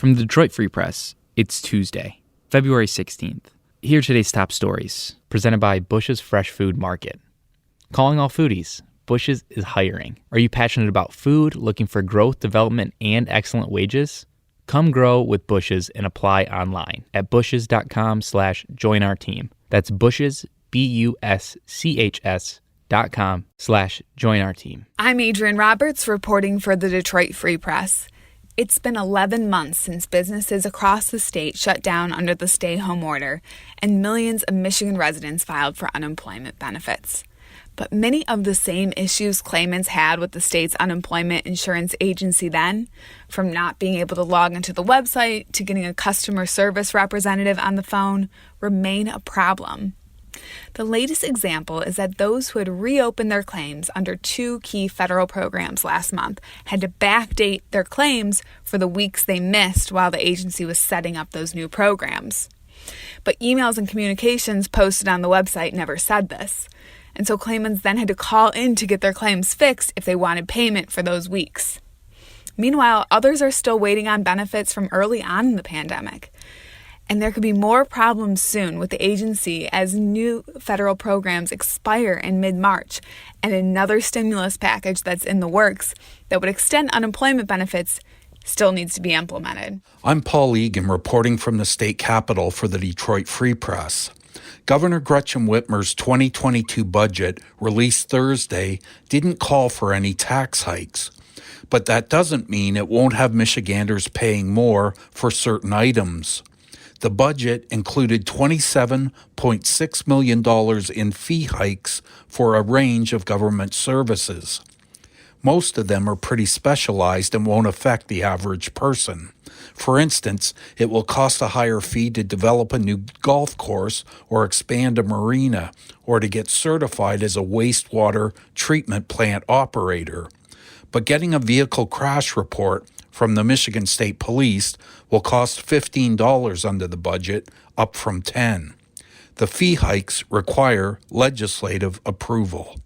From the Detroit Free Press, it's Tuesday, February 16th. Here are today's top stories, presented by Bush's Fresh Food Market. Calling all foodies, Bush's is hiring. Are you passionate about food, looking for growth, development, and excellent wages? Come grow with Bush's and apply online at bushes.com/join our team. That's Bush's, BUSCHS.com/join our team. I'm Adrienne Roberts reporting for the Detroit Free Press. It's been 11 months since businesses across the state shut down under the stay-home order, and millions of Michigan residents filed for unemployment benefits. But many of the same issues claimants had with the state's unemployment insurance agency then, from not being able to log into the website to getting a customer service representative on the phone, remain a problem. The latest example is that those who had reopened their claims under two key federal programs last month had to backdate their claims for the weeks they missed while the agency was setting up those new programs. But emails and communications posted on the website never said this, and so claimants then had to call in to get their claims fixed if they wanted payment for those weeks. Meanwhile, others are still waiting on benefits from early on in the pandemic. And there could be more problems soon with the agency as new federal programs expire in mid-March and another stimulus package that's in the works that would extend unemployment benefits still needs to be implemented. I'm Paul Egan reporting from the state capitol for the Detroit Free Press. Governor Gretchen Whitmer's 2022 budget, released Thursday, didn't call for any tax hikes. But that doesn't mean it won't have Michiganders paying more for certain items. The budget included $27.6 million in fee hikes for a range of government services. Most of them are pretty specialized and won't affect the average person. For instance, it will cost a higher fee to develop a new golf course or expand a marina, or to get certified as a wastewater treatment plant operator. But getting a vehicle crash report from the Michigan State Police will cost $15 under the budget, up from $10. The fee hikes require legislative approval.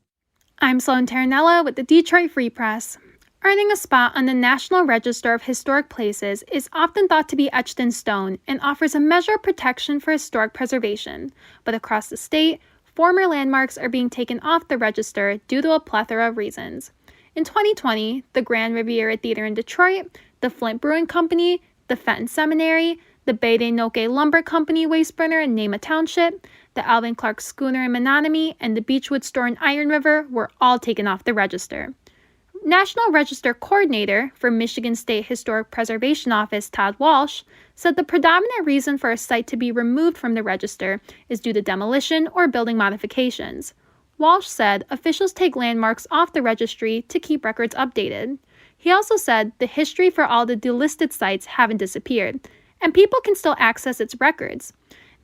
I'm Sloan Terranella with the Detroit Free Press. Earning a spot on the National Register of Historic Places is often thought to be etched in stone and offers a measure of protection for historic preservation. But across the state, former landmarks are being taken off the register due to a plethora of reasons. In 2020, the Grand Riviera Theater in Detroit, the Flint Brewing Company, the Fenton Seminary, the Bay de Noche Lumber Company waste burner in Nema Township, the Alvin Clark Schooner in Menominee, and the Beechwood Store in Iron River were all taken off the register. National Register Coordinator for Michigan State Historic Preservation Office Todd Walsh said the predominant reason for a site to be removed from the register is due to demolition or building modifications. Walsh said officials take landmarks off the registry to keep records updated. He also said the history for all the delisted sites haven't disappeared, and people can still access its records.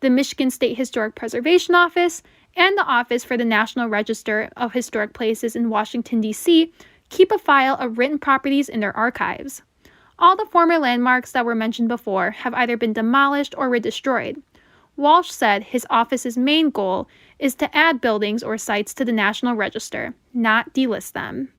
The Michigan State Historic Preservation Office and the Office for the National Register of Historic Places in Washington, D.C., keep a file of written properties in their archives. All the former landmarks that were mentioned before have either been demolished or were destroyed. Walsh said his office's main goal is to add buildings or sites to the National Register, not delist them.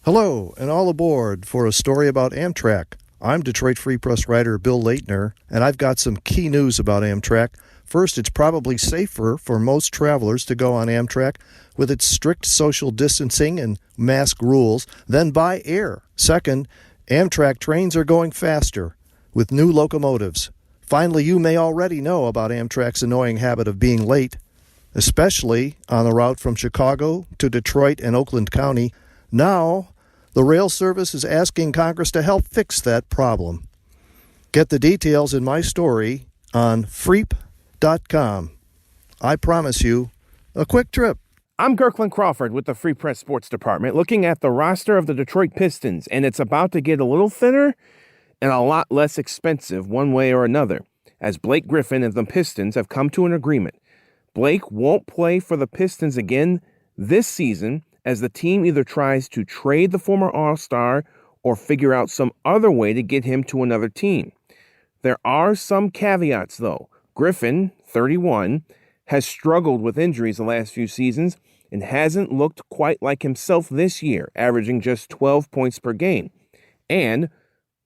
Hello, and all aboard for a story about Amtrak. I'm Detroit Free Press writer Bill Leitner, and I've got some key news about Amtrak. First, it's probably safer for most travelers to go on Amtrak with its strict social distancing and mask rules than by air. Second, Amtrak trains are going faster with new locomotives. Finally, you may already know about Amtrak's annoying habit of being late, especially on the route from Chicago to Detroit and Oakland County. Now, the rail service is asking Congress to help fix that problem. Get the details in my story on freep.com. I promise you a quick trip. I'm Kirkland Crawford with the Free Press Sports Department, looking at the roster of the Detroit Pistons, and it's about to get a little thinner and a lot less expensive one way or another, as Blake Griffin and the Pistons have come to an agreement. Blake won't play for the Pistons again this season, as the team either tries to trade the former All-Star or figure out some other way to get him to another team. There are some caveats, though. Griffin, 31, has struggled with injuries the last few seasons and hasn't looked quite like himself this year, averaging just 12 points per game. And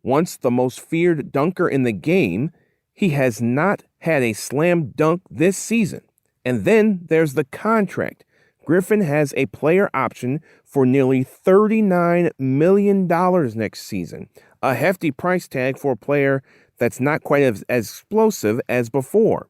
Once the most feared dunker in the game, he has not had a slam dunk this season. And then there's the contract. Griffin has a player option for nearly $39 million next season, a hefty price tag for a player that's not quite as explosive as before.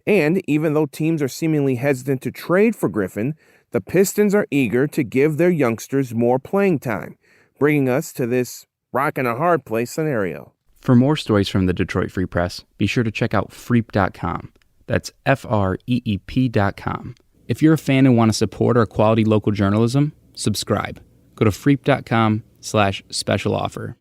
And even though teams are seemingly hesitant to trade for Griffin, the Pistons are eager to give their youngsters more playing time, bringing us to this rock and a hard place scenario. For more stories from the Detroit Free Press, be sure to check out freep.com. That's FREEP.com. If you're a fan and want to support our quality local journalism, subscribe. Go to freep.com/special offer.